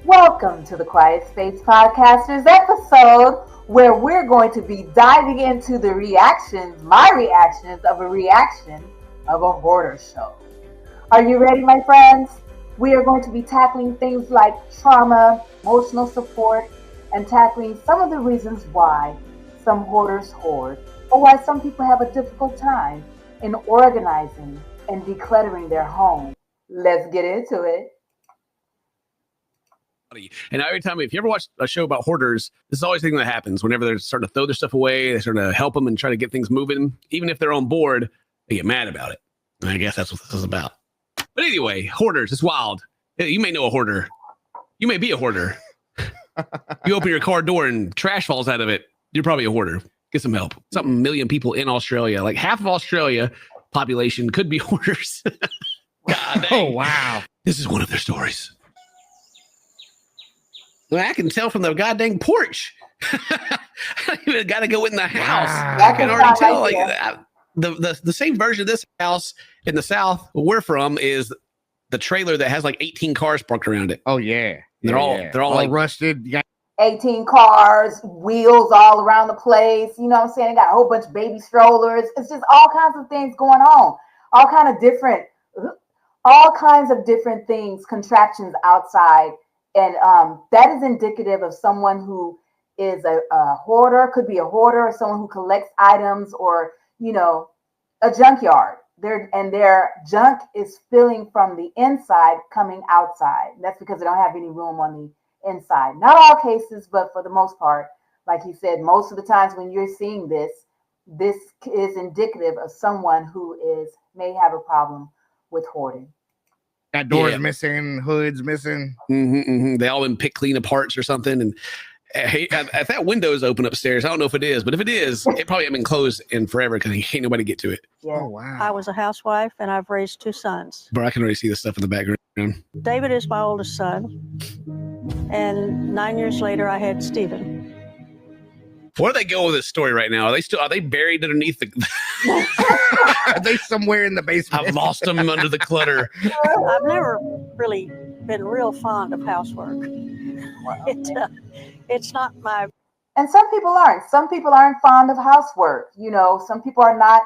Welcome to the Quiet Space Podcasters episode where we're going to be diving into the my reactions of a reaction of a hoarder show. Are you ready, my friends? We are going to be tackling things like trauma, emotional support, and tackling some of the reasons why some hoarders hoard or why some people have a difficult time in organizing and decluttering their home. Let's get into it. And every time, if you ever watch a show about hoarders, this is always the thing that happens. Whenever they're starting to throw their stuff away, they start to help them and try to get things moving. Even if they're on board, they get mad about it. And I guess that's what this is about. But anyway, hoarders, it's wild. You may know a hoarder. You may be a hoarder. You open your car door and trash falls out of it. You're probably a hoarder. Get some help. Something million people in Australia, like half of Australia population could be hoarders. God, oh, wow. This is one of their stories. Well, I can tell from the goddamn porch. I don't even got to go in the house. Wow. I can already tell. The same version of this house in the South where we're from is the trailer that has like 18 cars parked around it. Oh yeah, They're all like rusted. 18 cars, wheels all around the place. You know what I'm saying? They got a whole bunch of baby strollers. It's just all kinds of things going on. All kinds of different things, contraptions outside. And that is indicative of someone who is a hoarder, could be a hoarder, or someone who collects items, or, you know, a junkyard. Their junk is filling from the inside, coming outside. That's because they don't have any room on the inside. Not all cases, but for the most part, like he said, most of the times when you're seeing this is indicative of someone who may have a problem with hoarding. Got doors missing, hoods missing. They all been picked clean apart or something. And if that window is open upstairs, I don't know if it is, but if it is, it probably hasn't been closed in forever because ain't nobody get to it. Yeah. Oh, wow. I was a housewife and I've raised two sons. Bro, I can already see the stuff in the background. David is my oldest son. And 9 years later, I had Stephen. Where do they go with this story right now? Are they buried underneath the? Are they somewhere in the basement? I've lost them under the clutter. I've never really been real fond of housework. It's not my. And some people aren't. Some people aren't fond of housework. You know, some people are not.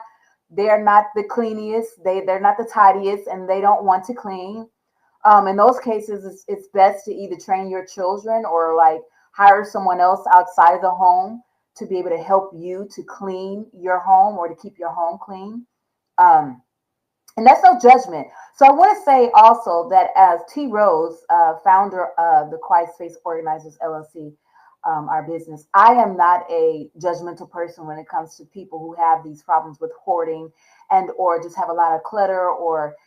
They're not the cleanest. They're not the tidiest, and they don't want to clean. In those cases, it's best to either train your children or like hire someone else outside of the home to be able to help you to clean your home or to keep your home clean. And that's no judgment. So I want to say also that as T. Rose, founder of the Quiet Space Organizers LLC, our business, I am not a judgmental person when it comes to people who have these problems with hoarding and or just have a lot of clutter or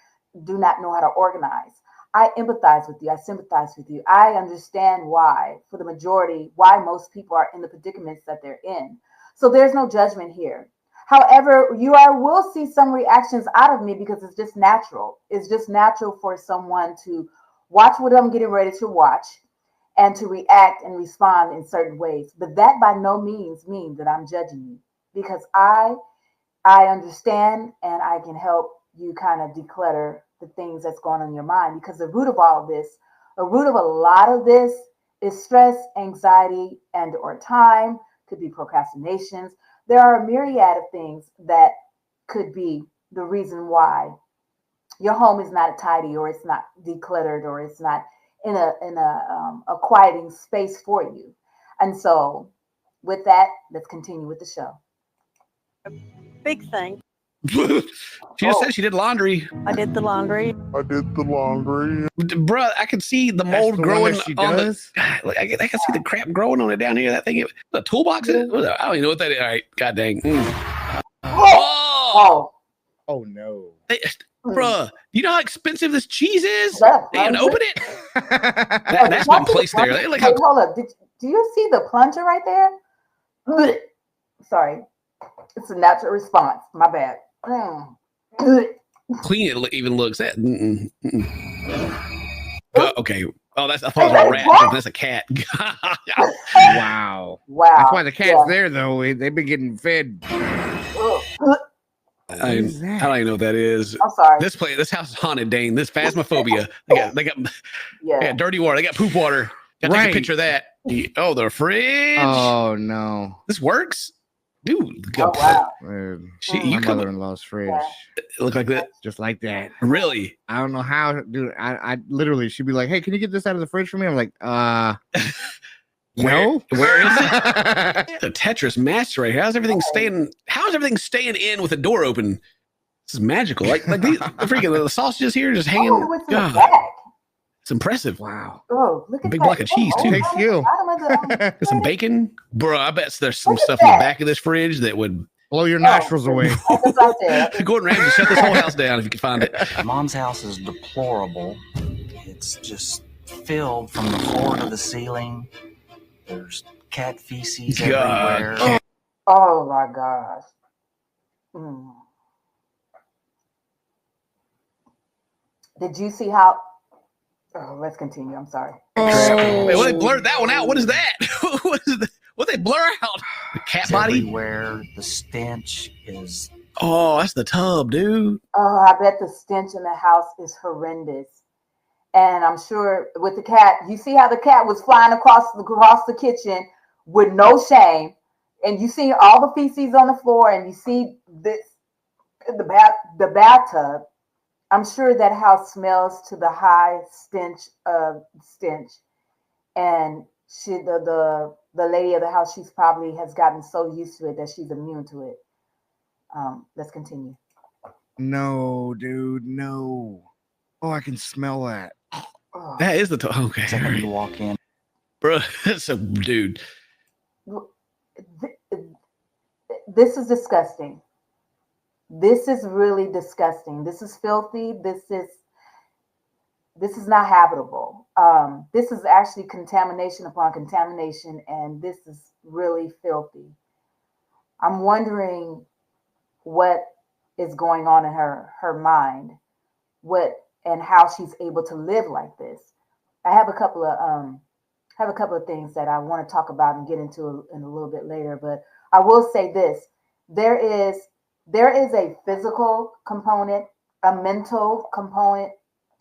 do not know how to organize. I empathize with you. I sympathize with you. I understand why, for the majority, why most people are in the predicaments that they're in. So there's no judgment here. However, will see some reactions out of me because it's just natural. It's just natural for someone to watch what I'm getting ready to watch and to react and respond in certain ways. But that by no means means that I'm judging you, because I understand and I can help you kind of declutter the things that's going on in your mind, because the root of all of this, a lot of this is stress, anxiety, and or time, could be procrastinations. There are a myriad of things that could be the reason why your home is not tidy, or it's not decluttered, or it's not in a quieting space for you. And so with that, let's continue with the show. Big thing. She just said she did laundry. I did the laundry. Bruh, I can see the mold growing on the. I can see the crap growing on it down here. That thing, the toolbox. I don't even know what that is. All right, god dang. Oh no. Bruh, you know how expensive this cheese is? Yeah, They even open it. That's been placed there. Like how. Hold up. Do you see the plunger right there? Sorry. It's a natural response. My bad. Clean it even looks at. Okay. Oh, I thought it was a rat. That's a cat. Wow. That's why the cat's there, though. They've been getting fed. I don't even know what that is. I'm sorry. This house is haunted, Dane. This phasmophobia. They got dirty water. They got poop water. Gotta take a picture of that. Oh, the fridge. Oh no, this works, dude. Oh wow. My mother-in-law's fridge. Look like that, just like that. Really? I don't know how, dude. I literally, she'd be like, "Hey, can you get this out of the fridge for me?" I'm like, Where is it? The Tetris master right here. How's everything staying in with the door open? This is magical. Like these, the sausages here just hanging. Oh, it's in the back. It's impressive. Wow. Oh, look at big that. block of cheese too. Takes skill. Got some bacon, bro. I bet there's some stuff in the back of this fridge that would blow your nostrils away. Gordon Ramsay, shut this whole house down if you can find it. Mom's house is deplorable. It's just filled from the floor to the ceiling. There's cat feces everywhere. Oh my gosh. Did you see how? Oh, let's continue. I'm sorry. Wait, well, they blurred that one out. What is that? What they blur out? The cat body? Everywhere. The stench is. Oh, that's the tub, dude. Oh, I bet the stench in the house is horrendous. And I'm sure with the cat, you see how the cat was flying across the kitchen with no shame. And you see all the feces on the floor, and you see this the bathtub. I'm sure that house smells to the high stench of stench. And the lady of the house, she's probably has gotten so used to it that she's immune to it. Let's continue. No, dude, no. Oh, I can smell that. Oh. That is the okay. Second you walk in, bro. So, dude, this is disgusting. This is really disgusting. This is filthy. This is not habitable. This is actually contamination upon contamination, and this is really filthy. I'm wondering what is going on in her mind, and how she's able to live like this. I have a couple of things that I want to talk about and get into in a little bit later, but I will say this: there is a physical component, a mental component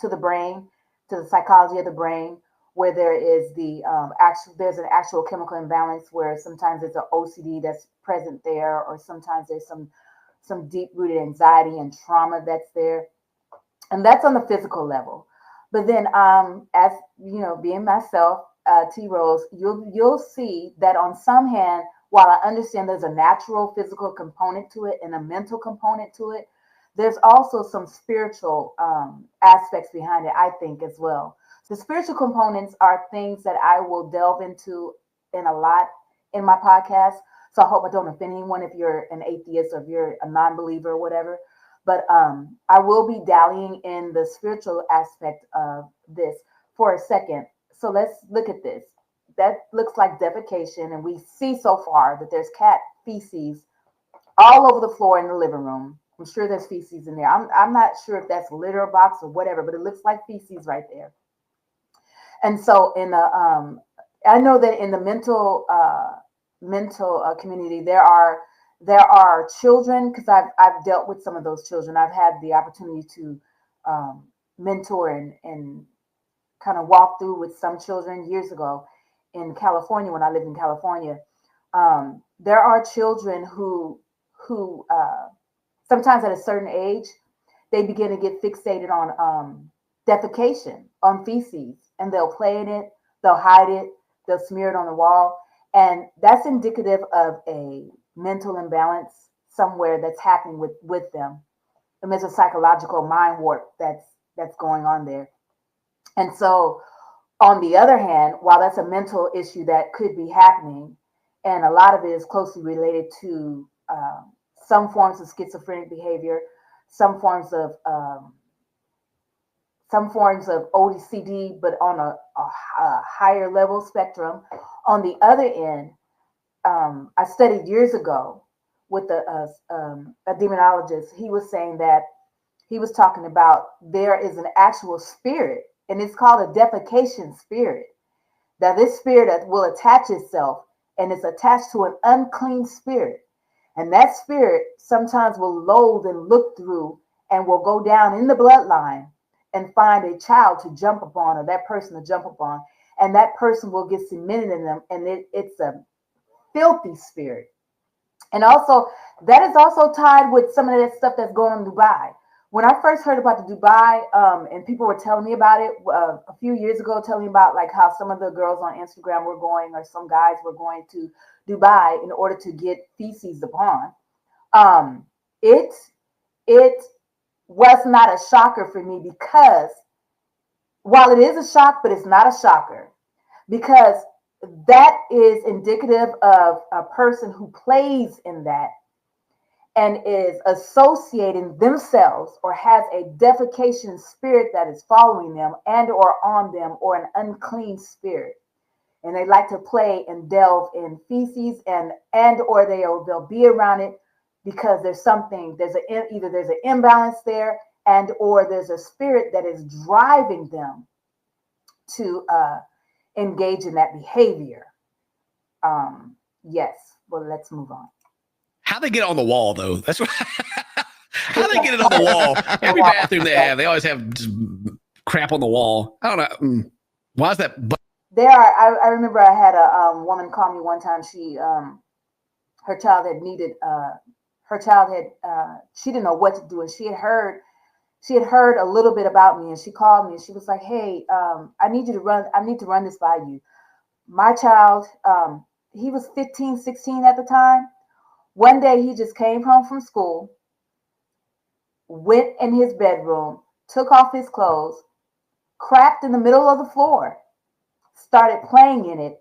to the brain, to the psychology of the brain, where there is there's an actual chemical imbalance where sometimes there's an OCD that's present there, or sometimes there's some deep-rooted anxiety and trauma that's there. And that's on the physical level. But then as you know, being myself, T Rose, you'll see that on some hand, while I understand there's a natural physical component to it and a mental component to it, there's also some spiritual aspects behind it, I think, as well. The spiritual components are things that I will delve into in a lot in my podcast. So I hope I don't offend anyone if you're an atheist or if you're a non-believer or whatever. But I will be dallying in the spiritual aspect of this for a second. So let's look at this. That looks like defecation, and we see so far that there's cat feces all over the floor in the living room. I'm sure there's feces in there. I'm not sure if that's litter box or whatever, but it looks like feces right there. And so in the I know that in the mental community there are children, because I've dealt with some of those children. I've had the opportunity to mentor and kind of walk through with some children years ago in California when I lived in California. There are children who sometimes at a certain age, they begin to get fixated on defecation, on feces, and they'll play in it, they'll hide it, they'll smear it on the wall. And that's indicative of a mental imbalance somewhere that's happening with them. And there's a psychological mind warp that's going on there. And so on the other hand, while that's a mental issue that could be happening, and a lot of it is closely related to some forms of schizophrenic behavior, some forms of OCD, but on a higher level spectrum. On the other end, I studied years ago with a demonologist. He was saying that he was talking about there is an actual spirit, and it's called a defecation spirit. That this spirit will attach itself, and it's attached to an unclean spirit. And that spirit sometimes will loathe and look through and will go down in the bloodline and find a child to jump upon, or that person to jump upon. and that person will get cemented in them, and it's a filthy spirit. And also, that is also tied with some of that stuff that's going on in Dubai. When I first heard about the Dubai, and people were telling me about it a few years ago, telling me about like how some of the girls on Instagram were going, or some guys were going to Dubai in order to get feces upon. It was not a shocker for me, because while it is a shock, but it's not a shocker, because that is indicative of a person who plays in that and is associating themselves or has a defecation spirit that is following them and or on them, or an unclean spirit. And they like to play and delve in feces, and or they'll be around it because either there's an imbalance there, and or there's a spirit that is driving them to engage in that behavior. Yes. Well, let's move on. How they get on the wall, though? That's what. How they get it on the wall? Every bathroom they always have just crap on the wall. I don't know. Why is that? There are. I remember I had a woman call me one time. She her child had needed she didn't know what to do, and she had heard a little bit about me, and she called me and she was like, "Hey, I need to run this by you. My child, he was 15, 16 at the time. One day he just came home from school, went in his bedroom, took off his clothes, crapped in the middle of the floor, started playing in it,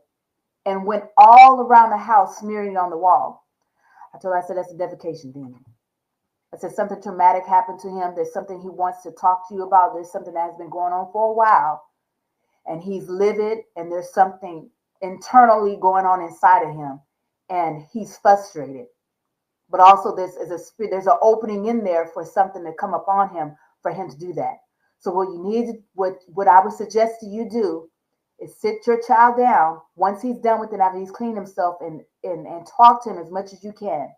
and went all around the house smearing it on the wall." I said, that's a defecation demon. I said, something traumatic happened to him. There's something he wants to talk to you about. There's something that has been going on for a while, and he's livid, and there's something internally going on inside of him, and he's frustrated. But also there's an opening in there for something to come upon him for him to do that. So what I would suggest to you do is sit your child down once he's done with it, after he's cleaned himself, and talk to him as much as you can.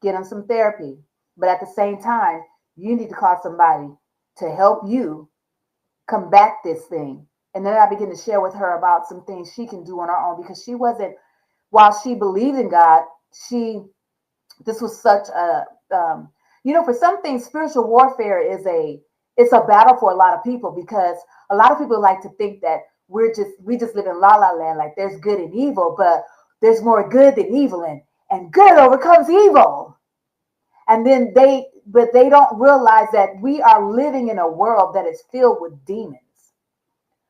Get him some therapy. But at the same time, you need to call somebody to help you combat this thing. And then I begin to share with her about some things she can do on her own, because while she believed in God, this was such a, for some things, spiritual warfare it's a battle for a lot of people, because a lot of people like to think that we just live in la la land, like there's good and evil, but there's more good than evil, and good overcomes evil. And then they don't realize that we are living in a world that is filled with demons.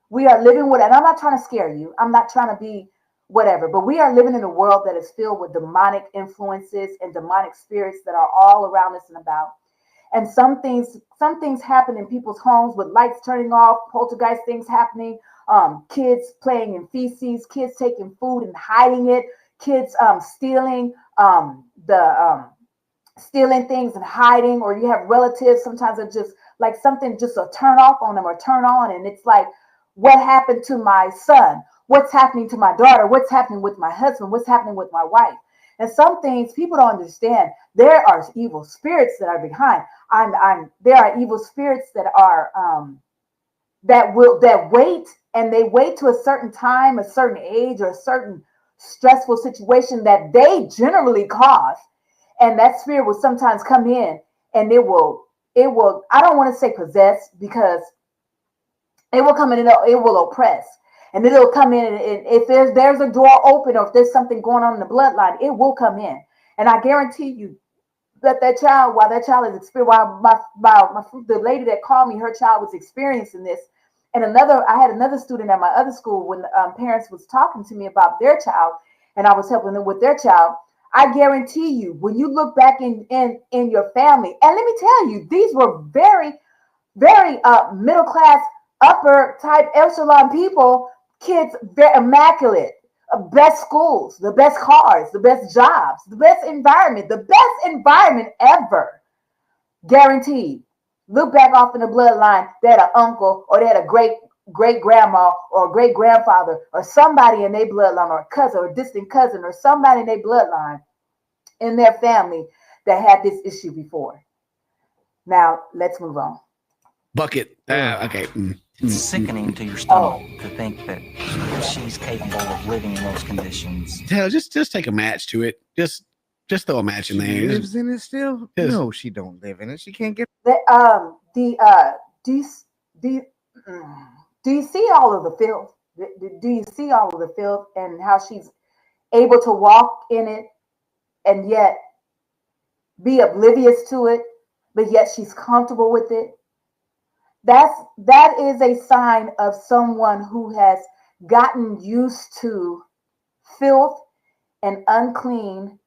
We are living with, and I'm not trying to scare you, I'm not trying to be whatever, but we are living in a world that is filled with demonic influences and demonic spirits that are all around us and about. And some things happen in people's homes with lights turning off, poltergeist things happening, kids playing in feces, kids taking food and hiding it, kids stealing stealing things and hiding, or you have relatives sometimes that just like something just a turn off on them or turn on, and it's like, what happened to my son? What's happening to my daughter? What's happening with my husband? What's happening with my wife? And some things people don't understand. There are evil spirits that are behind. There are evil spirits that are that wait, and they wait to a certain time, a certain age, or a certain stressful situation that they generally cause. And that spirit will sometimes come in, and it will, I don't want to say possess, because it will come in and it will oppress. And then it'll come in, and if there's a door open, or if there's something going on in the bloodline, it will come in. And I guarantee you that child, while that child is experiencing, the lady that called me, her child was experiencing this. And I had another student at my other school when parents was talking to me about their child, and I was helping them with their child. I guarantee you, when you look back in your family, and let me tell you, these were very, very middle class, upper type echelon people, kids, very immaculate, best schools, the best cars, the best jobs, the best environment ever, guaranteed. Look back off in the bloodline, they had an uncle, or they had a great grandma, or great grandfather, or somebody in their bloodline, or a cousin, or distant cousin, or somebody in their bloodline, in their family, that had this issue before. Now let's move on. Bucket. Okay. It's sickening to your stomach to think that she's capable of living in those conditions. Hell, just take a match to it. Just throw a match in She there. lives in it still? Yes. No, she don't live in it. She can't get. Do you see all of the filth? Do you see all of the filth and how she's able to walk in it and yet be oblivious to it, but yet she's comfortable with it? That is a sign of someone who has gotten used to filth and unclean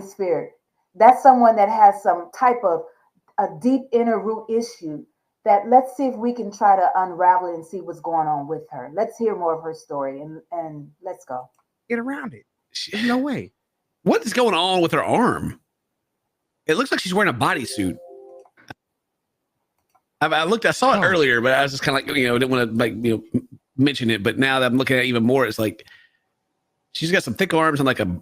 spirit. That's someone that has some type of a deep inner root issue that let's see if we can try to unravel it and see what's going on with her. Let's hear more of her story and let's go. Get around it. There's no way. What is going on with her arm? It looks like she's wearing a bodysuit. I saw it earlier, but I was just kind of like, didn't want to mention it. But now that I'm looking at it even more, it's like she's got some thick arms and like a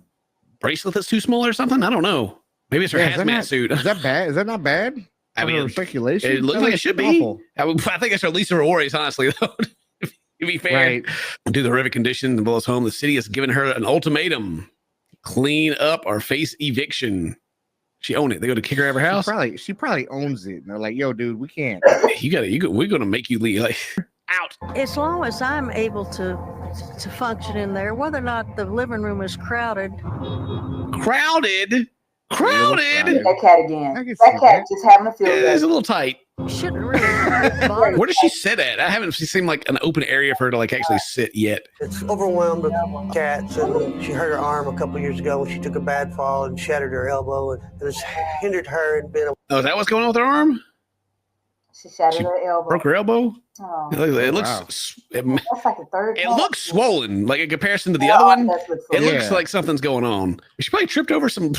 bracelet that's too small or something. I don't know. Maybe it's her hazmat suit. Is that bad? Is that not bad? I mean, speculation. It looks like it should be. I think it's Lisa Rory's, honestly, though. To be fair, right. Due to the horrific condition in Bella's home, the city has given her an ultimatum: clean up or face eviction. She owned it. They go to kick her out of her house. She probably owns it. And they're like, "Yo, dude, we can't. We're gonna make you leave. Like, out." As long as I'm able to function in there, whether or not the living room is crowded. Crowded. That cat again. That cat just having a field day. It's a little tight. Shouldn't really bother. Where does she sit at? I haven't seen like an open area for her to like actually sit yet. It's overwhelmed with cats, and she hurt her arm a couple years ago when she took a bad fall and shattered her elbow, and it's hindered her in being. Oh, is that what's going on with her arm? She shattered her elbow. Broke her elbow. Oh. It looks. Wow. That's like the third. It looks swollen, like in comparison to the other one. It looks Yeah. like something's going on. She probably tripped over some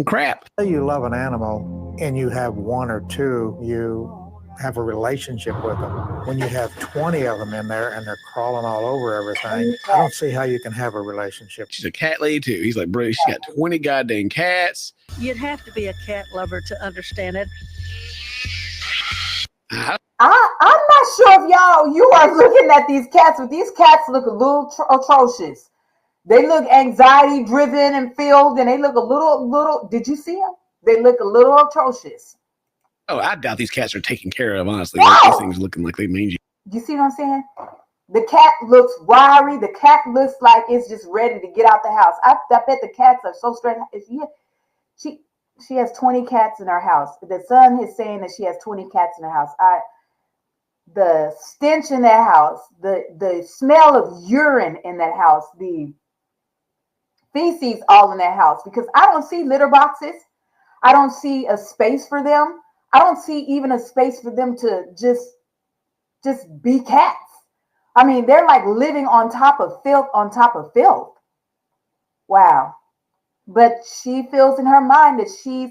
crap. You love an animal and you have one or two, you have a relationship with them. When you have 20 of them in there and they're crawling all over everything, I don't see how you can have a relationship. She's a cat lady too. He's like, bro, she's got 20 goddamn cats. You'd have to be a cat lover to understand it. I'm not sure if you are looking at these cats, but these cats look a little atrocious. They look anxiety driven and filled, and they look a little. Did you see them? They look a little atrocious. Oh, I doubt these cats are taken care of, honestly. No! These things looking like they mangy. You see what I'm saying? The cat looks wiry. The cat looks like it's just ready to get out the house. I bet the cats are so straight. She has 20 cats in her house. The son is saying that she has 20 cats in her house. The stench in that house, the smell of urine in that house, the feces all in that house, because I don't see litter boxes. I don't see a space for them. I don't see even a space for them to just be cats. I mean, they're like living on top of filth on top of filth. Wow. But she feels in her mind that she's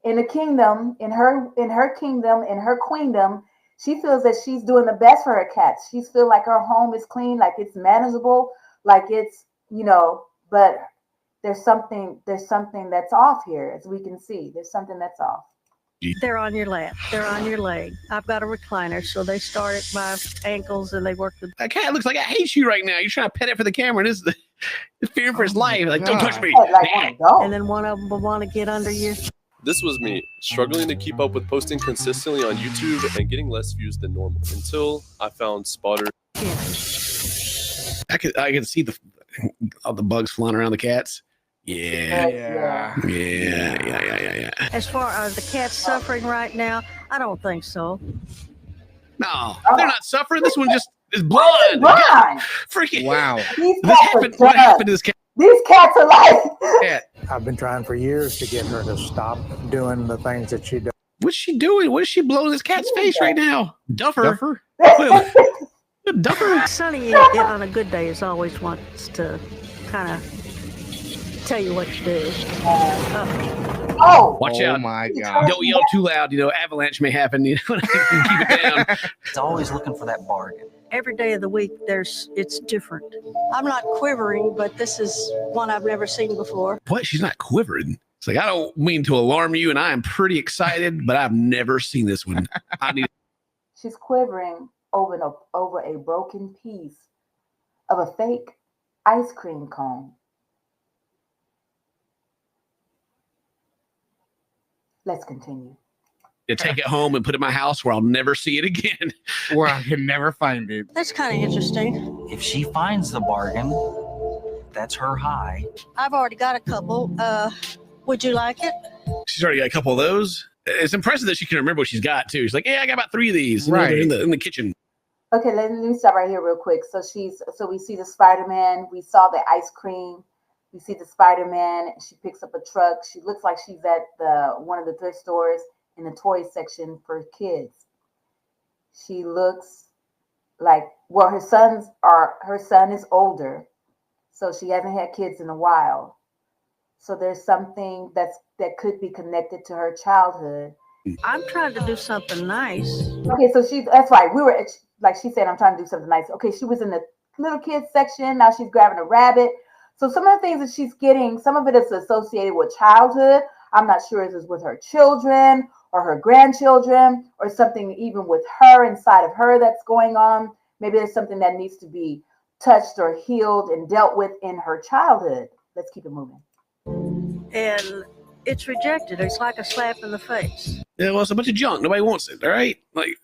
in a kingdom, in her kingdom, in her queendom. She feels that she's doing the best for her cats. She feels like her home is clean, like it's manageable, like it's, but there's something that's off here, as we can see. There's something that's off. They're on your lap. They're on your leg. I've got a recliner, so they start at my ankles and they work the. That cat looks like it hates you right now. You're trying to pet it for the camera, and it's fearing for his life. Like, don't touch me. And then one of them will want to get under you. This was me, struggling to keep up with posting consistently on YouTube and getting less views than normal until I found Spotter. I can see all the bugs flying around the cats. Yeah. As far as the cat's suffering right now, I don't think so. No, they're not suffering. This one just is blind. Freaking wow. What happened to this cat? These cats are like. I've been trying for years to get her to stop doing the things that she does. What's she doing? What is she blowing this cat's face right now? Duffer? Duffer? Sonny, on a good day, is always wants to kind of tell you what to do. Watch out. Oh my God. Don't yell too loud. Avalanche may happen. Keep it down. It's always looking for that bargain. Every day of the week, it's different. I'm not quivering, but this is one I've never seen before. What? She's not quivering. It's like, I don't mean to alarm you, and I am pretty excited, but I've never seen this one. She's quivering, over a broken piece of a fake ice cream cone. Let's continue. To take it home and put it in my house where I'll never see it again. Where I can never find it. That's kind of interesting. If she finds the bargain, that's her high. I've already got a couple. Would you like it? She's already got a couple of those. It's impressive that she can remember what she's got too. She's like, yeah, I got about 3 of these. You know, Right. they're in the kitchen. Okay, let me stop right here real quick. So we see the Spider-Man. We saw the ice cream. We see the Spider-Man. She picks up a truck. She looks like she's at one of the thrift stores in the toy section for kids. She looks like, well, her son is older, so she hasn't had kids in a while. So there's something that could be connected to her childhood. I'm trying to do something nice. Okay, so that's right. We were, like she said, I'm trying to do something nice. Okay, she was in the little kids section. Now she's grabbing a rabbit. So some of the things that she's getting, some of it is associated with childhood. I'm not sure if it's with her children or her grandchildren or something even with her inside of her that's going on. Maybe there's something that needs to be touched or healed and dealt with in her childhood. Let's keep it moving. And it's rejected. It's like a slap in the face. Yeah, well, it's a bunch of junk. Nobody wants it, all right? Like,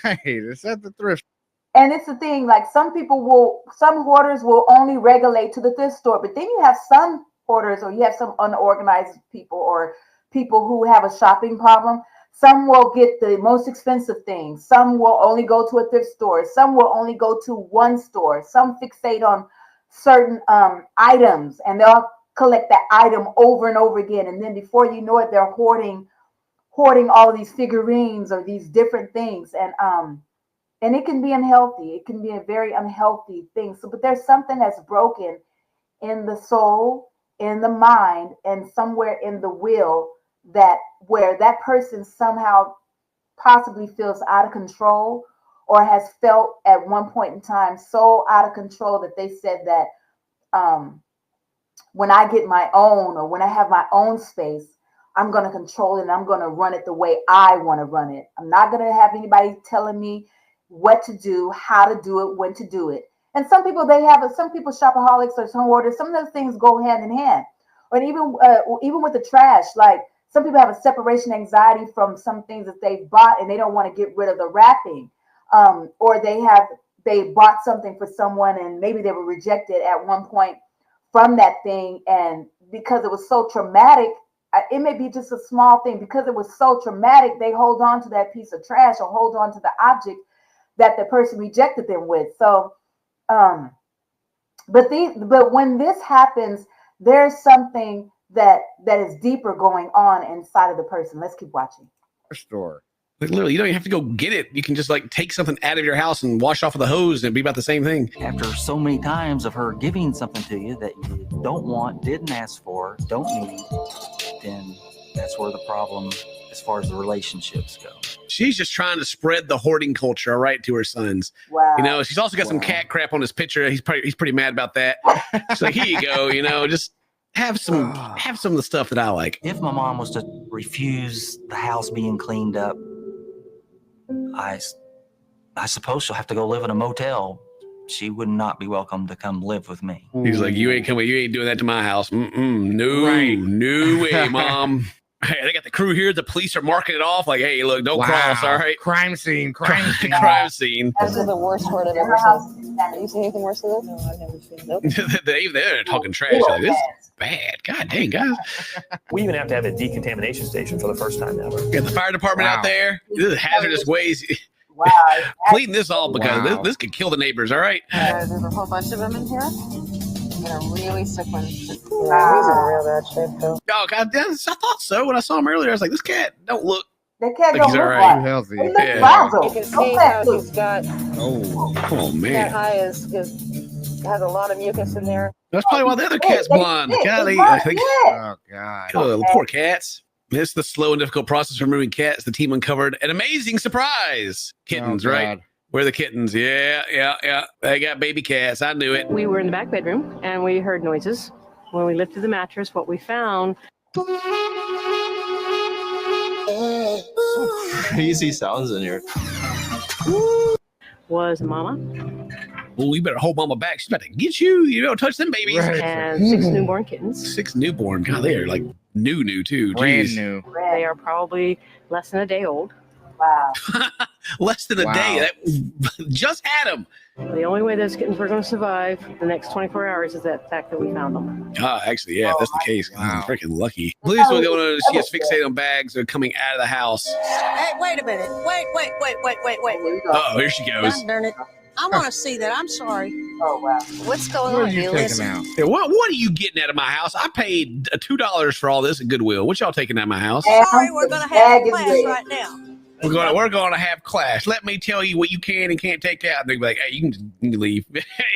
Right. It's at the thrift. And it's the thing, like some hoarders will only regulate to the thrift store, but then you have some hoarders or you have some unorganized people or people who have a shopping problem. Some will get the most expensive things. Some will only go to a thrift store. Some will only go to one store. Some fixate on certain items and they'll collect that item over and over again. And then before you know it, they're hoarding all of these figurines or these different things. And it can be unhealthy. It can be a very unhealthy thing. So, but there's something that's broken in the soul, in the mind, and somewhere in the will where that person somehow possibly feels out of control or has felt at one point in time so out of control that they said that when I get my own or when I have my own space, I'm going to control it and I'm going to run it the way I want to run it. I'm not going to have anybody telling me what to do, how to do it, when to do it. And some people shopaholics or some hoarders, some of those things go hand in hand. Or even with the trash, like some people have a separation anxiety from some things that they bought and they don't want to get rid of the wrapping. Or they bought something for someone and maybe they were rejected at one point from that thing. And because it was so traumatic, it may be just a small thing. Because it was so traumatic, they hold on to that piece of trash or hold on to the object that the person rejected them with. So, but when this happens, there's something that is deeper going on inside of the person. Let's keep watching. Store. Like literally, you don't even have to go get it. You can just like take something out of your house and wash off with a hose and it'd be about the same thing. After so many times of her giving something to you that you don't want, didn't ask for, don't need, then that's where the problem as far as the relationships go. She's just trying to spread the hoarding culture, all right, to her sons. Wow. You know, she's also got some cat crap on his picture. He's pretty mad about that. She's like, here you go, you know, just have some of the stuff that I like. If my mom was to refuse the house being cleaned up, I suppose she'll have to go live in a motel. She would not be welcome to come live with me. He's like, you ain't doing that to my house. No, Right. No way, Mom. Hey, they got the crew here. The police are marking it off. Like, hey, look, don't cross, all right? Crime scene. Crime scene. This is the worst hoard I've ever seen. Have you seen anything worse than this? No, I've never seen. Nope. They're talking trash. They're like, this is bad. God dang, guys. We even have to have a decontamination station for the first time ever. Got the fire department out there. This is hazardous waste. Wow. Clean this all because this could kill the neighbors, all right? There's a whole bunch of them in here. And a really sick one. He's in real bad shape, though. Oh, God, I thought so. When I saw him earlier, I was like, this cat don't look. That cat Like don't he's look all right. right. Healthy. He looks Yeah. frazzled. You can see how he's got Oh, that man. eye has a lot of mucus in there. That's probably why the other cat's blind. Golly, Yeah. I think. Oh, God. Oh, poor cats. It's the slow and difficult process of removing cats. The team uncovered an amazing surprise. Kittens, Oh, right? God. Where are the kittens? Yeah. They got baby cats. I knew it. We were in the back bedroom and we heard noises. When we lifted the mattress, what we found. Crazy sounds in here. was a mama. Well, you better hold mama back. She's about to get you. You don't touch them babies. Right. And 6 newborn kittens. 6 newborn. God, they are like new too. Brand Jeez. new. They are probably less than a day old. Wow. Less than a Wow. day. That just had them. The only way those kittens were going to survive the next 24 hours is that fact that we found them. Actually, yeah, if that's the case, Wow. I'm freaking lucky. Police will go on. She has fixated on bags that are coming out of the house. Hey, wait a minute. Wait. Oh, here she goes. God darn it. I want to see that. I'm sorry. Oh, wow. What's going What are on, you Neil? taking out? Yeah, what are you getting out of my house? I paid $2 for all this at Goodwill. What y'all taking out of my house? Sorry, we're going to have a class right now. We're going to have class. Let me tell you what you can and can't take out. And they'll be like, hey, you can leave.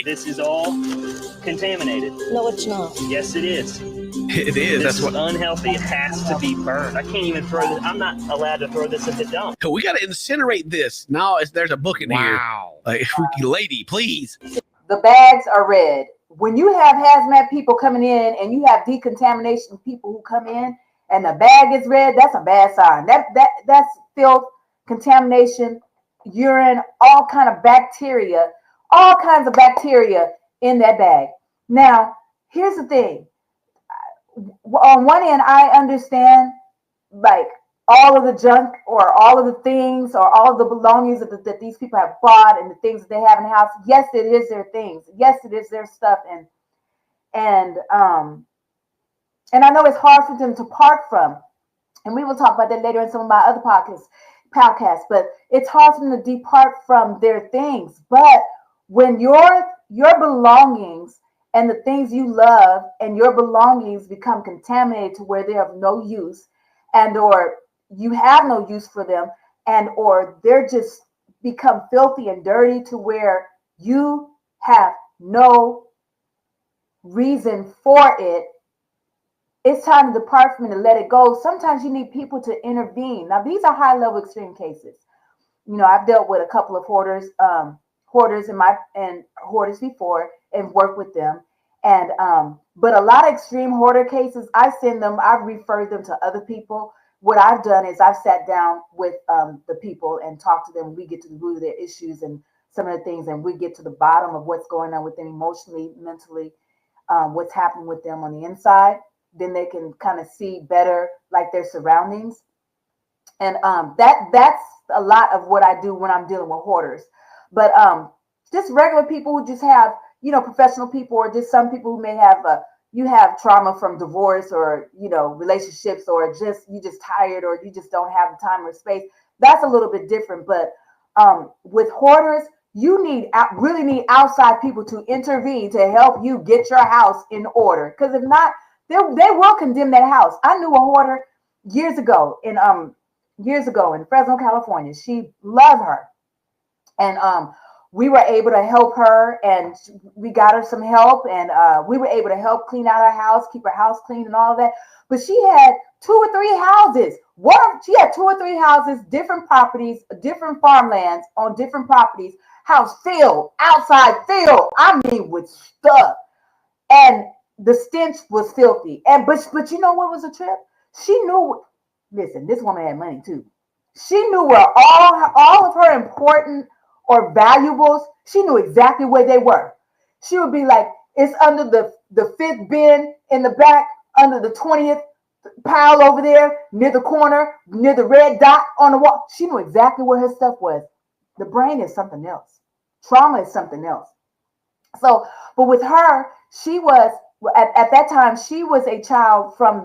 This is all contaminated. No, it's not. Yes, it is. It is. This That's is what. unhealthy. It has to be burned. I can't even throw this. I'm not allowed to throw this in the dump. We got to incinerate this. No, there's a book in here. Wow. Like, lady, please. The bags are red. When you have hazmat people coming in and you have decontamination people who come in and the bag is red, that's a bad sign. That's filth, contamination, urine, all kinds of bacteria in that bag. Now, here's the thing. On one end, I understand like all of the junk or all of the things or all of the belongings that these people have bought and the things that they have in the house. Yes, it is their things. Yes, it is their stuff. And I know it's hard for them to part from. And we will talk about that later in some of my other podcasts, but it's hard for them to depart from their things. But when your belongings and the things you love and your belongings become contaminated to where they have no use, and or you have no use for them, and or they're just become filthy and dirty to where you have no reason for it, it's time to depart from it and let it go. Sometimes you need people to intervene. Now, these are high-level extreme cases. You know, I've dealt with a couple of hoarders hoarders before and worked with them. And but a lot of extreme hoarder cases, I've referred them to other people. What I've done is I've sat down with the people and talked to them. We get to the root of their issues and some of the things, and we get to the bottom of what's going on with them emotionally, mentally, what's happening with them on the inside. Then they can kind of see better like their surroundings. And that's a lot of what I do when I'm dealing with hoarders. But just regular people who just have, you know, professional people, or just some people who may have you have trauma from divorce or, you know, relationships, or you just tired, or you just don't have the time or space. That's a little bit different. But with hoarders, you really need outside people to intervene to help you get your house in order. Because if not, they will condemn that house. I knew a hoarder years ago in Fresno, California. She loved her, and we were able to help her, and we got her some help, and we were able to help clean out her house, keep her house clean, and all of that. But she had 2 or 3 houses. She had 2 or 3 houses, different properties, different farmlands on different properties. House filled, outside filled. I mean, with stuff, and the stench was filthy. And but you know what was a trip? She knew. Listen, this woman had money too. She knew where all of her important or valuables. She knew exactly where they were. She would be like, it's under the 5th bin in the back, under the 20th pile over there, near the corner, near the red dot on the wall. She knew exactly where her stuff was. The brain is something else. Trauma is something else. So, but with her, she was. At that time, she was a child from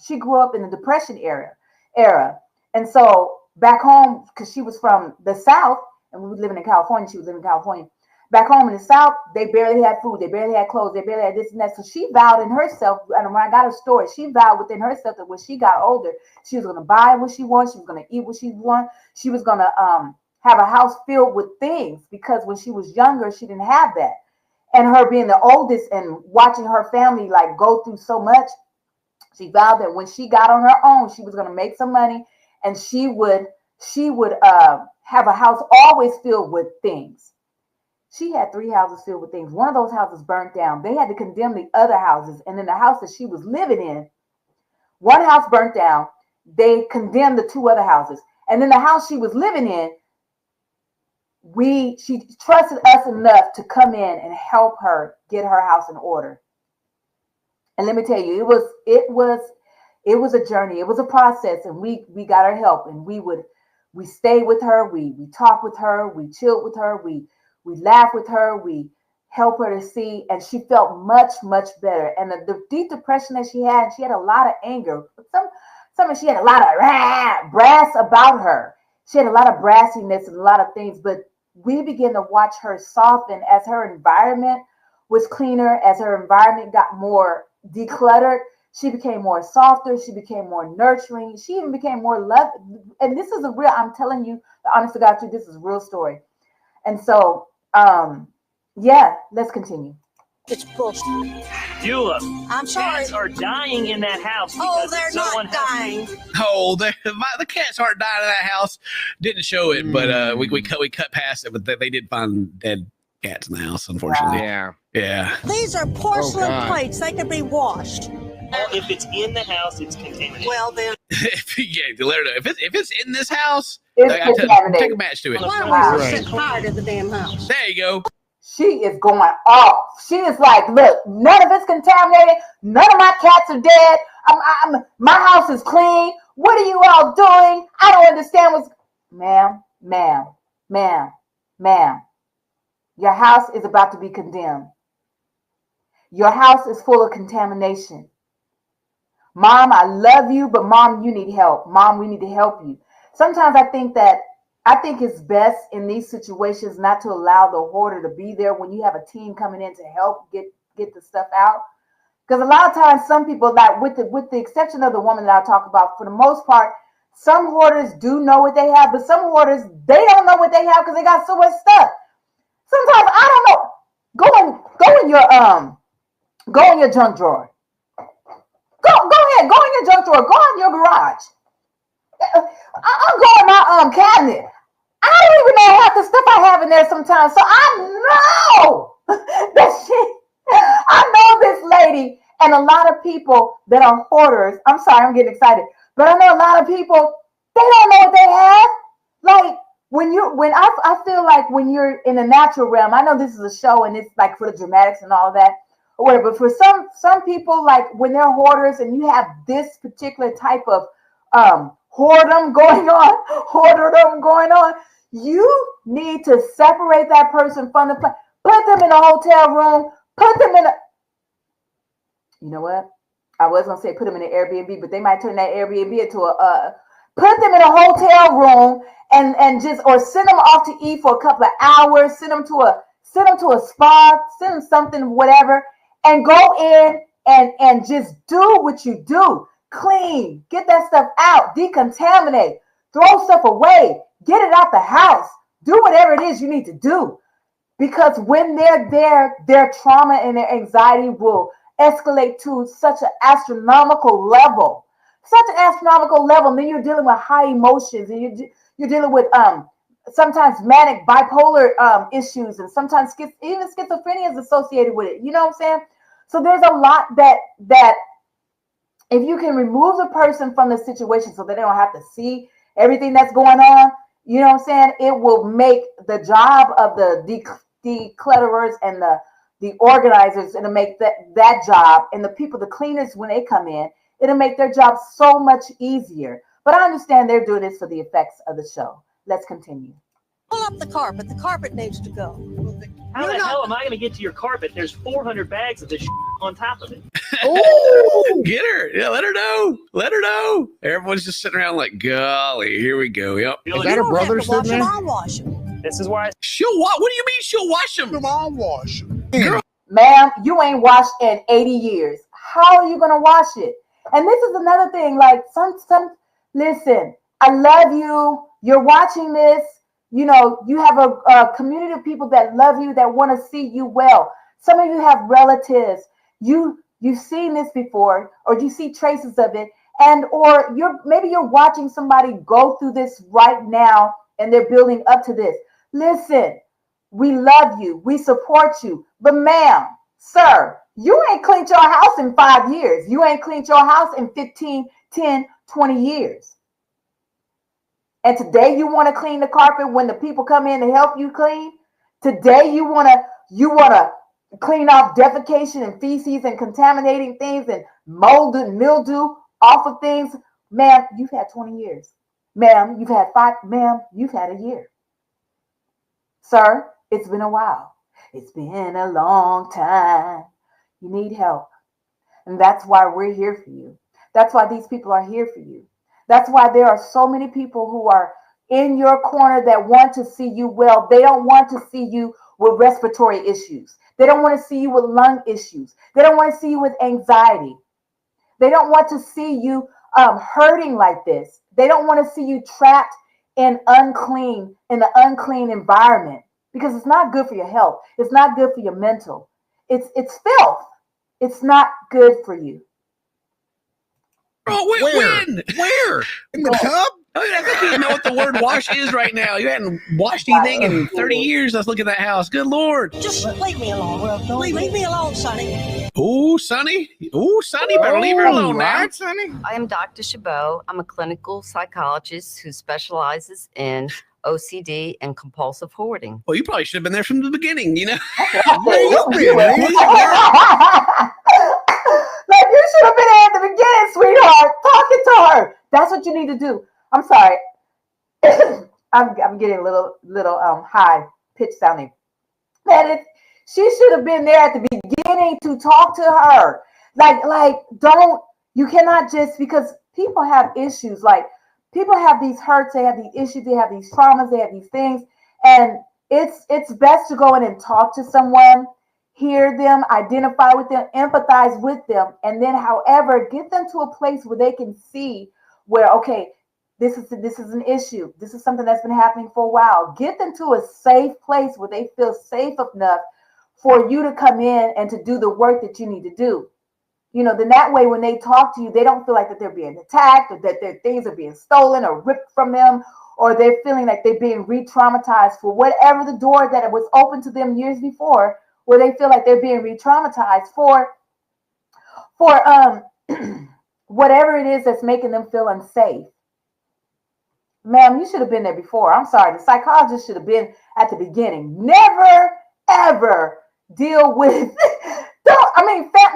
she grew up in the Depression era. And so back home, because she was from the South and we were living in California, she was living in California. Back home in the South, they barely had food, they barely had clothes, they barely had this and that. So she vowed in herself, and when I got her story, she vowed within herself that when she got older, she was going to buy what she wanted, she was going to eat what she wanted, she was going to have a house filled with things, because when she was younger, she didn't have that. And her being the oldest and watching her family like go through so much, she vowed that when she got on her own, she was going to make some money, and she would have a house always filled with things. She had 3 houses filled with things. One of those houses burnt down. They had to condemn the other houses. And then the house that she was living in, one house burnt down. They condemned the 2 other houses. And then the house she was living in, she trusted us enough to come in and help her get her house in order. And let me tell you, it was a journey. It was a process, and we got her help, and we stayed with her, we talked with her, we chilled with her, we laughed with her, we helped her to see, and she felt much, much better. And the deep depression that she had a lot of anger. She had a lot of brass about her. She had a lot of brassiness and a lot of things, but we began to watch her soften as her environment was cleaner, as her environment got more decluttered. She became more softer. She became more nurturing. She even became more loving. And this is I'm telling you, the honest to God truth, this is a real story. And so, yeah, let's continue. It's bullshit. Eula, I'm sorry. cats are dying in that house. Oh, they're not dying. Oh, the cats aren't dying in that house. Didn't show it, but we cut past it. But they did find dead cats in the house, unfortunately. Yeah. These are porcelain plates. They can be washed. Well, if it's in the house, it's contaminated. Well, then. Let her know. If it's in this house, take a match to it. Why don't we set fire to the damn house? There you go. She is going off. She is like, look, none of it's contaminated. None of my cats are dead. My house is clean. What are you all doing? I don't understand what's... Ma'am. Your house is about to be condemned. Your house is full of contamination. Mom, I love you, but Mom, you need help. Mom, we need to help you. Sometimes I think it's best in these situations not to allow the hoarder to be there when you have a team coming in to help get the stuff out. Because a lot of times some people, like with the exception of the woman that I talk about, for the most part, some hoarders do know what they have, but some hoarders, they don't know what they have because they got so much stuff. Sometimes I don't know. Go in your junk drawer. Go ahead. Go in your junk drawer. Go in your garage. I'm going in my cabinet. I don't even know half the stuff I have in there sometimes. So I know I know this lady and a lot of people that are hoarders. I'm sorry, I'm getting excited. But I know a lot of people, they don't know what they have. Like I feel like when you're in the natural realm, I know this is a show and it's like for the dramatics and all of that, or whatever. But for some people, like when they're hoarders and you have this particular type of hoarderdom going on, you need to separate that person from the place. Put them in a hotel room. Put them in you know what? I was gonna say put them in an Airbnb, but they might turn that Airbnb into put them in a hotel room and just, or send them off to eat for a couple of hours. Send them to a spa. Send them something, whatever, and go in and just do what you do. Clean, get that stuff out, decontaminate, throw stuff away, get it out the house, do whatever it is you need to do. Because when they're there, their trauma and their anxiety will escalate to such an astronomical level. And then you're dealing with high emotions, and you're dealing with sometimes manic bipolar issues, and sometimes even schizophrenia is associated with it. You know what I'm saying? So there's a lot that if you can remove the person from the situation so that they don't have to see everything that's going on, you know what I'm saying? It will make the job of the declutterers and the organizers, it'll make that job, and the people, the cleaners, when they come in, it'll make their job so much easier. But I understand they're doing this for the effects of the show. Let's continue. Pull up the carpet. The carpet needs to go. How the hell am I going to get to your carpet? There's 400 bags of this on top of it. Oh, get her. Yeah, let her know. Everyone's just sitting around like, golly, here we go. Yep. Is that her brother sitting there? I'll wash them. This is why she'll wash. What do you mean she'll wash them? I'll wash them. Girl. Ma'am, you ain't washed in 80 years. How are you going to wash it? And this is another thing, like listen, I love you. You're watching this. You know, you have a community of people that love you, that want to see you well. Some of you have relatives. You've seen this before, or you see traces of it, or maybe you're watching somebody go through this right now, and they're building up to this. Listen, we love you, we support you, but ma'am, sir, you ain't cleaned your house in 5 years. You ain't cleaned your house in 15, 10, 20 years. And today you want to clean the carpet when the people come in to help you clean. Today you want to clean off defecation and feces and contaminating things and mold and mildew off of things. Ma'am, you've had 20 years. Ma'am, you've had 5. Ma'am, you've had a year. Sir, it's been a while. It's been a long time. You need help. And that's why we're here for you. That's why these people are here for you. That's why there are so many people who are in your corner that want to see you well. They don't want to see you with respiratory issues. They don't want to see you with lung issues. They don't want to see you with anxiety. They don't want to see you hurting like this. They don't want to see you trapped in an unclean environment, because it's not good for your health. It's not good for your mental. It's filth. It's not good for you. Oh, when? Where? In the tub? I think you know what the word wash is right now. You hadn't washed anything in 30 years. Let's look at that house. Good Lord. Just leave me alone. Leave me alone, Sonny. Oh, Sonny. Oh, Sonny. Better leave her alone now. Right, Sonny? I am Dr. Chabot. I'm a clinical psychologist who specializes in OCD and compulsive hoarding. Well, you probably should have been there from the beginning, you know? Where you been, man? Like, you should have been there at the beginning, sweetheart, talking to her. That's what you need to do. I'm sorry. I'm getting a little high pitch sounding. Man, she should have been there at the beginning to talk to her. You cannot just, because people have issues. Like, people have these hurts, they have these issues, they have these traumas, they have these things. And it's best to go in and talk to someone, hear them, identify with them, empathize with them, and then, however, get them to a place where they can see where, okay, this is an issue. This is something that's been happening for a while. Get them to a safe place where they feel safe enough for you to come in and to do the work that you need to do. You know, then that way, when they talk to you, they don't feel like that they're being attacked or that their things are being stolen or ripped from them, or they're feeling like they're being re-traumatized for whatever the door that was open to them years before, where they feel like they're being re-traumatized for whatever it is that's making them feel unsafe. Ma'am, you should have been there before. I'm sorry. The psychologist should have been at the beginning. Never, ever deal with...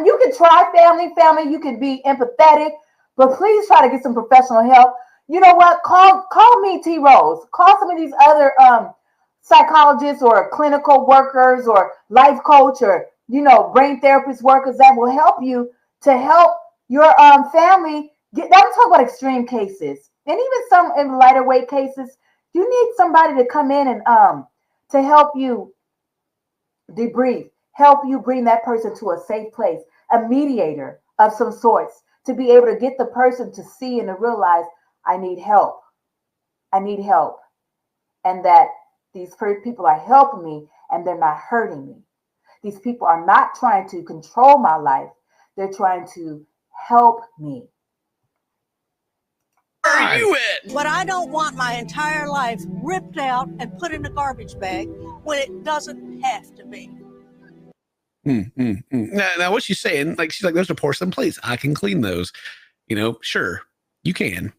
you can try family. You can be empathetic, but please try to get some professional help. You know what? Call me, T. Rose. Call some of these other psychologists or clinical workers or life coach or, brain therapist workers that will help you to help your family get. I'm talking about extreme cases. And even some in lighter weight cases, you need somebody to come in and to help you debrief, help you bring that person to a safe place, a mediator of some sorts, to be able to get the person to see and to realize, I need help. I need help. And that these people are helping me and they're not hurting me. These people are not trying to control my life. They're trying to help me. Where are you at? But I don't want my entire life ripped out and put in a garbage bag when it doesn't have to be. Now, what she's saying, she's like, those are porcelain plates. I can clean those. Sure, you can.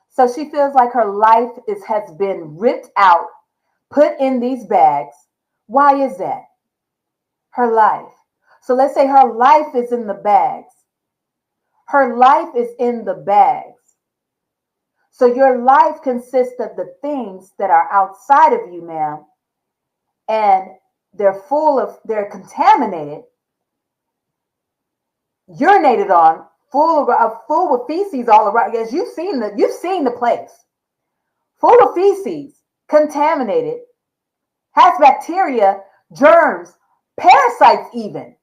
So she feels like her life has been ripped out, put in these bags. Why is that? Her life. So let's say her life is in the bags. Her life is in the bags. So your life consists of the things that are outside of you, ma'am, and they're contaminated, urinated on, full with feces all around. Yes, you've seen the place, full of feces, contaminated, has bacteria, germs, parasites, even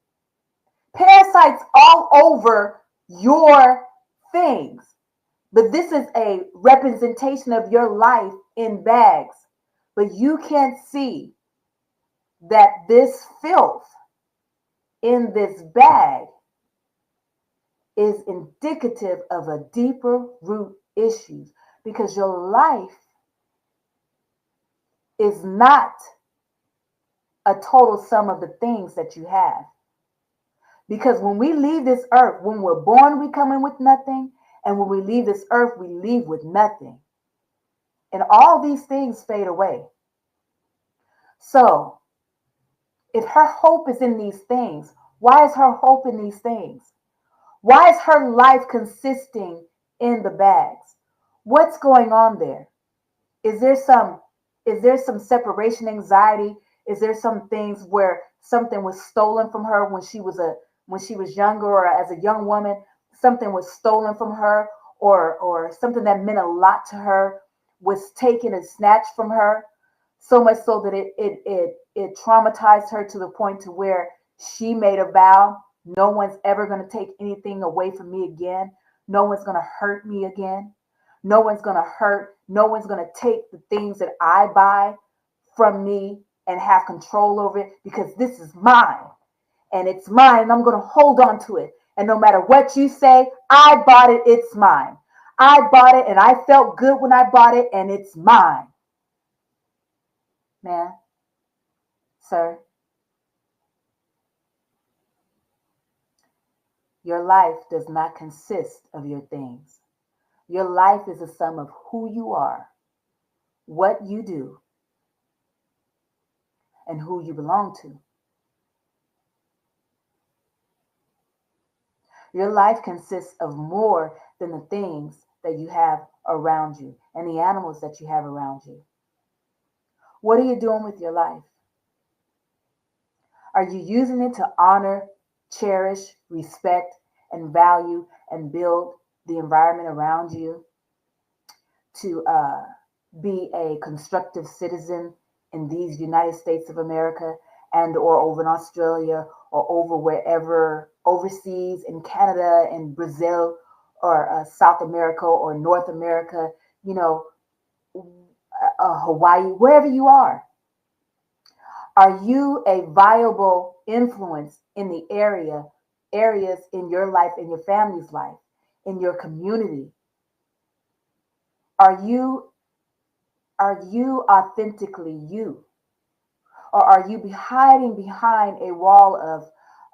parasites all over your things. But this is a representation of your life in bags. But you can't see that this filth in this bag is indicative of a deeper root issue, because your life is not a total sum of the things that you have. Because when we leave this earth, when we're born, we come in with nothing. And when we leave this earth, we leave with nothing. And all these things fade away. So if her hope is in these things, why is her hope in these things? Why is her life consisting in the bags? What's going on there? Is there some separation anxiety? Is there some things where something was stolen from her when she was younger, or as a young woman, something was stolen from her, or something that meant a lot to her was taken and snatched from her, so much so that it traumatized her to the point to where she made a vow: no one's ever going to take anything away from me again. No one's going to hurt me again. No one's going to take the things that I buy from me and have control over it, because this is mine and it's mine and I'm going to hold on to it. And no matter what you say, I bought it, it's mine. I bought it and I felt good when I bought it and it's mine. Man, sir, your life does not consist of your things. Your life is a sum of who you are, what you do, and who you belong to. Your life consists of more than the things that you have around you and the animals that you have around you. What are you doing with your life? Are you using it to honor, cherish, respect, and value and build the environment around you, to be a constructive citizen in these United States of America, and or over in Australia, or over wherever overseas in Canada and Brazil, or South America or North America, Hawaii, wherever you are? Are you a viable influence in the areas in your life, in your family's life, in your community? Are you authentically you? Or are you hiding behind a wall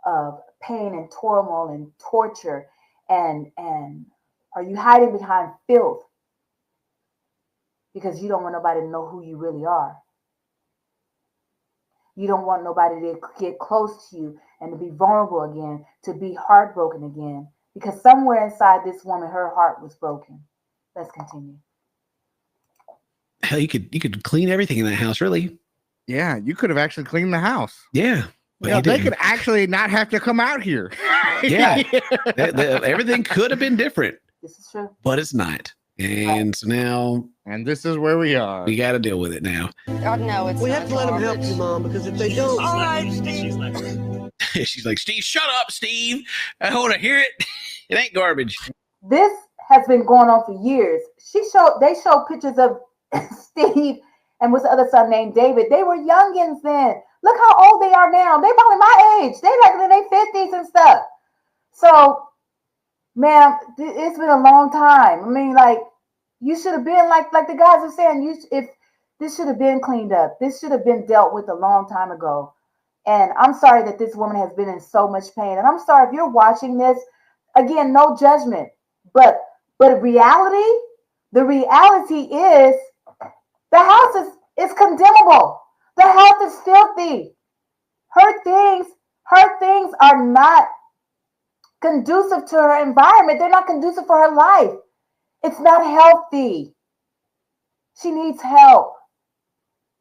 of pain and turmoil and torture, and are you hiding behind filth because you don't want nobody to know who you really are? You don't want nobody to get close to you and to be vulnerable again, to be heartbroken again, because somewhere inside this woman, her heart was broken. Let's continue. Hell, you could clean everything in that house, really. Yeah, you could have actually cleaned the house. Yeah. But they could actually not have to come out here. Yeah. Everything could have been different. This is true. But it's not. And so now. And this is where we are. We got to deal with it now. God, no, it's We not have to let them help you, Mom, because if they don't. All right, Steve. She's like, Steve, shut up, Steve. I want to hear it. It ain't garbage. This has been going on for years. They showed pictures of Steve and what's the other son named David. They were youngins then. Look how old they are now. They probably my age. They like in their 50s and stuff. So, ma'am, it's been a long time. I mean, like, you should have been like the guys are saying. If this should have been cleaned up. This should have been dealt with a long time ago. And I'm sorry that this woman has been in so much pain. And I'm sorry if you're watching this. Again, no judgment. But the reality is the house is condemnable. The house is filthy. Her things are not conducive to her environment. They're not conducive for her life. It's not healthy. She needs help.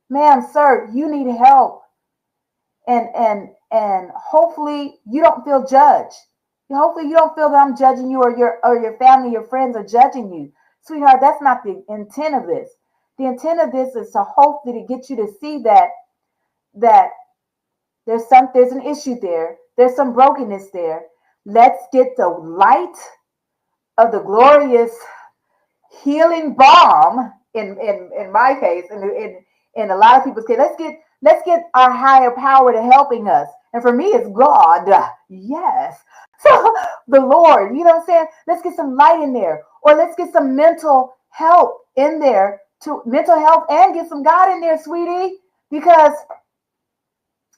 Ma'am, sir, you need help. And hopefully you don't feel judged. Hopefully you don't feel that I'm judging you, or your family, your friends are judging you. Sweetheart, that's not the intent of this. The intent of this is to hopefully to get you to see that there's an issue there. There's some brokenness there. Let's get the light of the glorious healing balm in my case, in a lot of people's case. Let's get our higher power to helping us. And for me, it's God. Yes. So the Lord, you know what I'm saying? Let's get some light in there. Or let's get some mental help in there, to mental health, and get some God in there, sweetie, because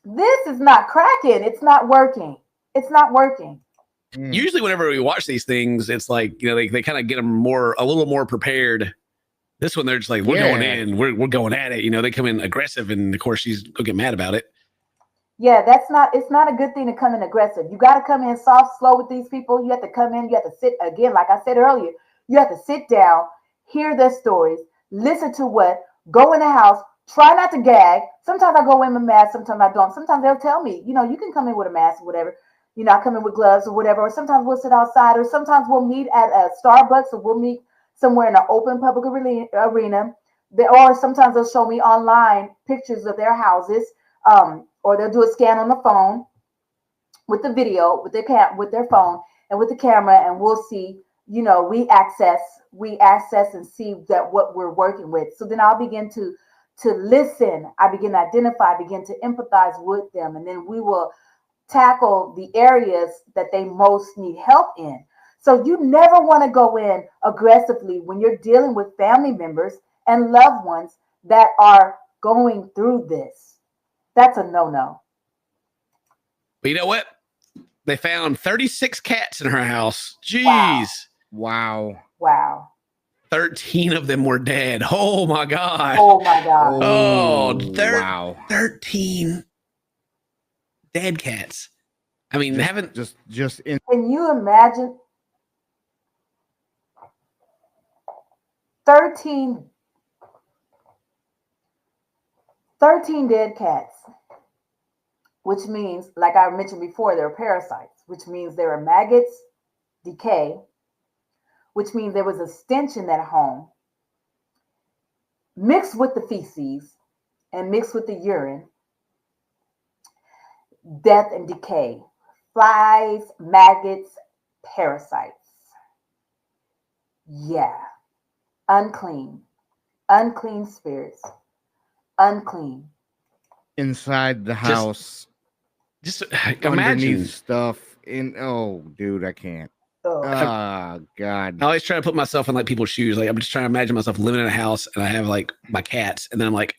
this is not cracking. It's not working. It's not working. Usually whenever we watch these things, it's like, they kind of get them a little more prepared This one, they're just like, we're going in, we're going at it. You know, they come in aggressive, and of course, she's gonna get mad about it. Yeah, it's not a good thing to come in aggressive. You got to come in soft, slow with these people. You have to come in, you have to sit, again, like I said earlier, you have to sit down, hear their stories, listen to go in the house, try not to gag. Sometimes I go in with a mask, sometimes I don't. Sometimes they'll tell me, you know, you can come in with a mask or whatever. You know, I come in with gloves or whatever. Or sometimes we'll sit outside, or sometimes we'll meet at a Starbucks, or we'll meet somewhere in an open public arena. Or sometimes they'll show me online pictures of their houses. Or they'll do a scan on the phone with the video, with their phone and with the camera, and we'll see, you know, we access and see that what we're working with. So then I'll begin to listen. I begin to identify, begin to empathize with them, and then we will tackle the areas that they most need help in. So you never want to go in aggressively when you're dealing with family members and loved ones that are going through this. That's a no-no. But you know what? They found 36 cats in her house. Jeez. Wow. 13 of them were dead. Oh my God. Oh my God. Wow. 13 dead cats. I mean, just in. Can you imagine 13 dead cats, which means, like I mentioned before, they're parasites, which means there are maggots, decay, which means there was a stench in that home, mixed with the feces and mixed with the urine, death and decay, flies, maggots, parasites. Yeah, unclean spirits. Unclean inside the house. Just imagine stuff in. Oh, dude, I can't. Oh God! I always try to put myself in like people's shoes. Like I'm just trying to imagine myself living in a house, and I have like my cats, and then I'm like,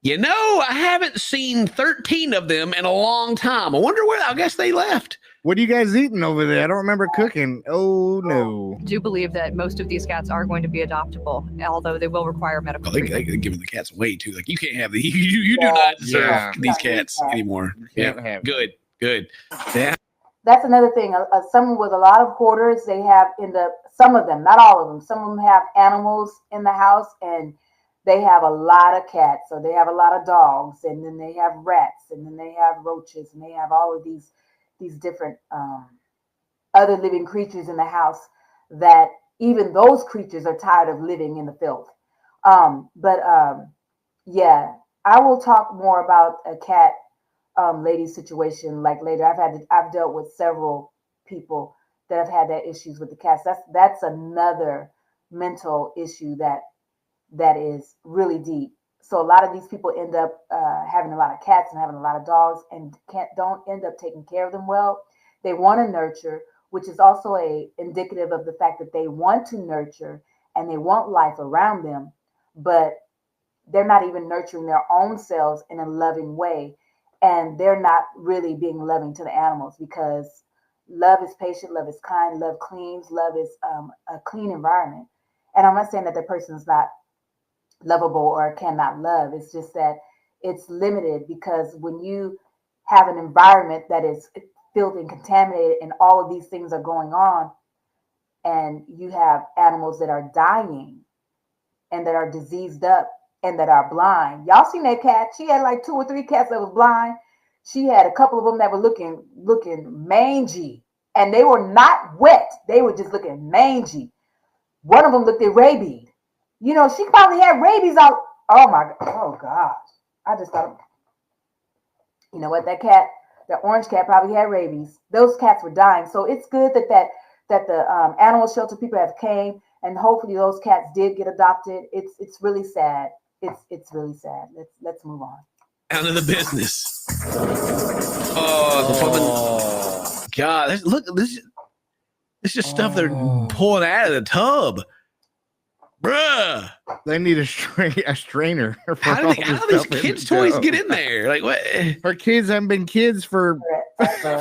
you know, I haven't seen 13 of them in a long time. I wonder where. I guess they left. What are you guys eating over there? I don't remember cooking. Oh no! I do believe that most of these cats are going to be adoptable, although they will require medical treatment. They're giving the cats away too. Like you can't have these. You do not deserve these cats anymore. Yeah, good. Yeah. That's another thing. Some with a lot of hoarders, they have some of them, not all of them. Some of them have animals in the house, and they have a lot of cats. So they have a lot of dogs, and then they have rats, and then they have roaches, and they have all of these different other living creatures in the house that even those creatures are tired of living in the filth. Yeah, I will talk more about a cat lady situation like later. I've dealt with several people that have had that issues with the cats. That's another mental issue that is really deep. So a lot of these people end up having a lot of cats and having a lot of dogs, and don't end up taking care of them well. They want to nurture, which is also indicative of the fact that they want to nurture and they want life around them, but they're not even nurturing their own selves in a loving way, and they're not really being loving to the animals, because love is patient, love is kind, love cleans, love is a clean environment. And I'm not saying that the person's not lovable or cannot love. It's just that it's limited, because when you have an environment that is filthy and contaminated and all of these things are going on, and you have animals that are dying and that are diseased up and that are blind. Y'all seen that cat? She had like 2 or 3 cats that was blind. She had a couple of them that were looking mangy, and they were not wet. They were just looking mangy. One of them looked at rabies. You know, she probably had rabies out. Oh my God. Oh gosh. I just thought, you know what, that orange cat probably had rabies. Those cats were dying. So it's good that the animal shelter people have came, and hopefully those cats did get adopted. It's really sad. It's really sad. Let's move on. Out of the business. Oh, God. Look, this is just stuff they're pulling out of the tub. Bruh. They need a strainer. For How do these kids' toys get in there? Like what? Her kids haven't been kids for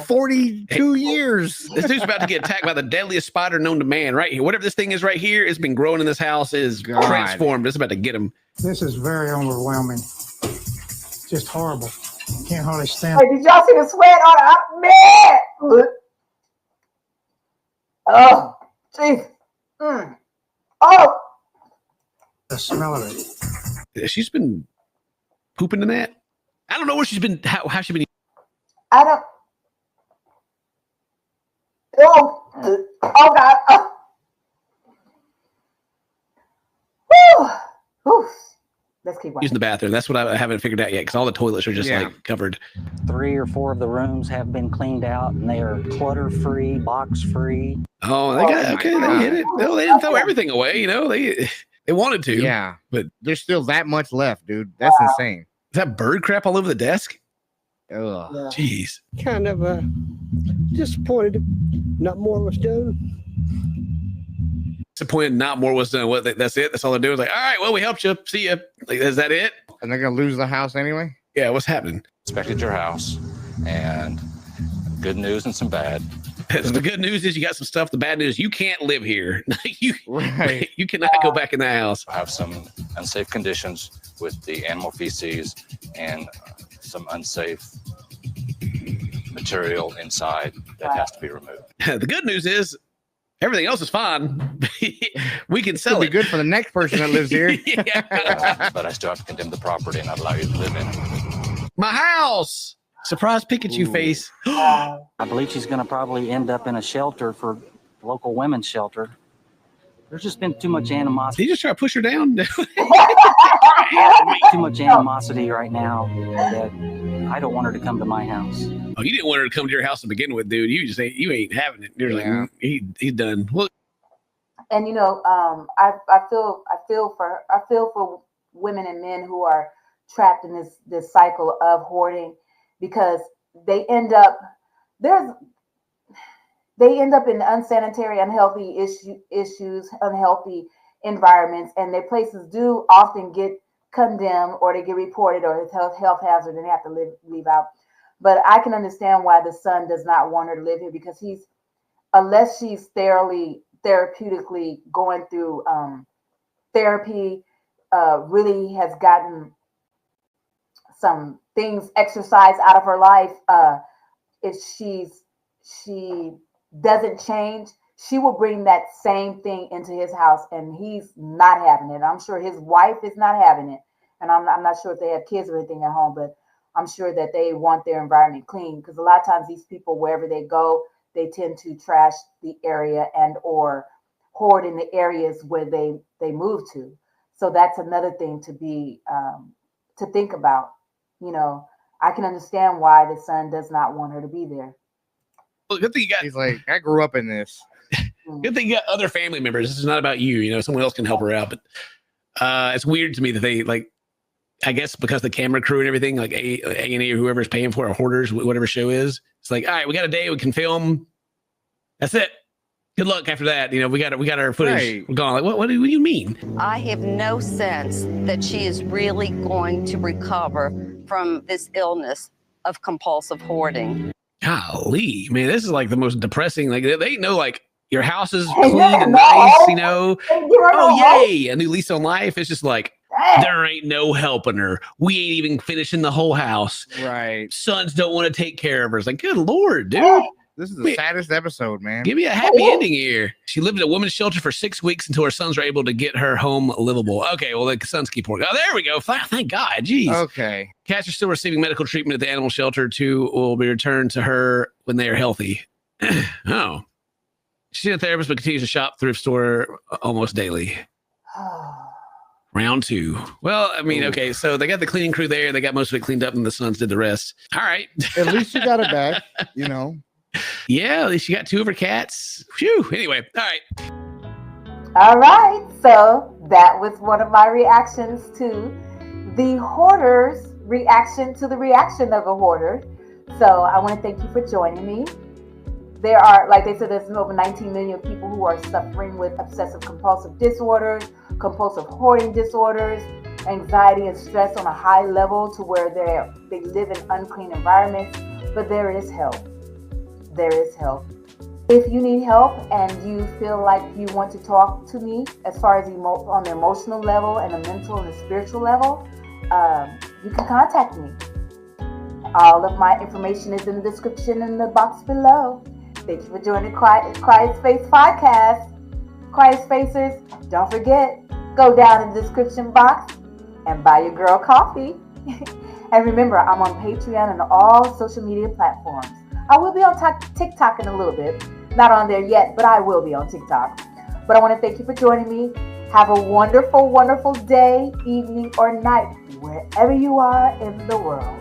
42 years. This dude's about to get attacked by the deadliest spider known to man right here. Whatever this thing is right here, it's been growing in this house, is transformed. It's about to get him. This is very overwhelming. Just horrible. Can't hardly stand. Hey, did y'all see the sweat on man? Oh, jeez. Oh. The smell of it. She's been pooping in that. I don't know where she's been. How she's been. I don't. Oh God. Whew. Whew. Let's keep Using the bathroom. That's what I haven't figured out yet, because all the toilets are just like covered. 3 or 4 of the rooms have been cleaned out, and they are clutter-free, box-free. Oh, they got okay. They hit it. No, they didn't throw everything away. You know, they wanted to. Yeah, but there's still that much left, dude. That's insane. Is that bird crap all over the desk? Ugh. Jeez. Kind of disappointed. Not more was done. Disappointed not more was done. What? That's it? That's all they're doing? It's like, all right, well, we helped you. See ya. Like, is that it? And they're going to lose the house anyway? Yeah, what's happening? Inspected your house, and good news and some bad. So the good news is you got some stuff. The bad news, you can't live here. you cannot go back in that house. I have some unsafe conditions with the animal feces and some unsafe material inside that has to be removed. The good news is everything else is fine. We can sell It'll it. be good for the next person that lives here. But I still have to condemn the property and not allow you to live in it. My house. Surprise Pikachu face. I believe she's going to probably end up in a shelter for local women's shelter. There's just been too much animosity. Did you just try to push her down? Too much animosity right now that I don't want her to come to my house. Oh, you didn't want her to come to your house to begin with, dude. You just ain't having it. You're like, he's done. Look. And you know, I feel for women and men who are trapped in this cycle of hoarding, because they end up in unsanitary, unhealthy issues, unhealthy environments, and their places do often get condemned, or they get reported, or it's health hazard, and they have to leave out. But I can understand why the son does not want her to live here, because unless she's therapeutically going through therapy, really has gotten some things exercised out of her life. If she doesn't change, she will bring that same thing into his house, and he's not having it. I'm sure his wife is not having it, and I'm not sure if they have kids or anything at home, but I'm sure that they want their environment clean, because a lot of times these people, wherever they go, they tend to trash the area and or hoard in the areas where they move to. So that's another thing to be to think about. You know, I can understand why the son does not want her to be there. Well, good thing you got. He's like, I grew up in this. Good thing you got other family members. This is not about you. You know, someone else can help her out. But it's weird to me that they, like, I guess because the camera crew and everything, like A&E or whoever's paying for it, Hoarders, whatever show is, it's like, all right, we got a day, we can film. That's it. Good luck after that. You know, we got our footage. Right. We're gone. Like, what do you mean? I have no sense that she is really going to recover from this illness of compulsive hoarding. Golly, man, this is like the most depressing. Like, they know, like, your house is clean and nice, you know. Oh, yay, a new lease on life. It's just like, there ain't no helping her. We ain't even finishing the whole house. Right. Sons don't want to take care of her. It's like, good Lord, dude. This is the saddest episode, man. Give me a happy ending here. She lived in a women's shelter for 6 weeks until her sons were able to get her home livable. Okay, well, the sons keep working. Oh, there we go. Thank God. Jeez. Okay. Cats are still receiving medical treatment at the animal shelter. 2 will be returned to her when they are healthy. Oh. She's a therapist, but continues to shop thrift store almost daily. Round 2. Well, I mean, okay, so they got the cleaning crew there. They got most of it cleaned up, and the sons did the rest. All right. At least you got it back, you know. Yeah, at least you got 2 of her cats. Phew. Anyway, all right. All right. So that was one of my reactions to the Hoarders reaction to the reaction of a hoarder. So I want to thank you for joining me. There are, like they said, there's over 19 million people who are suffering with obsessive compulsive disorders, compulsive hoarding disorders, anxiety and stress on a high level to where they live in unclean environments. But there is help. There is help. If you need help and you feel like you want to talk to me as far as on the emotional level and the mental and the spiritual level, you can contact me. All of my information is in the description in the box below. Thank you for joining Quiet Space Podcast. Quiet Spacers, don't forget, go down in the description box and buy your girl coffee. And remember, I'm on Patreon and all social media platforms. I will be on TikTok in a little bit. Not on there yet, but I will be on TikTok. But I want to thank you for joining me. Have a wonderful, wonderful day, evening, or night, wherever you are in the world.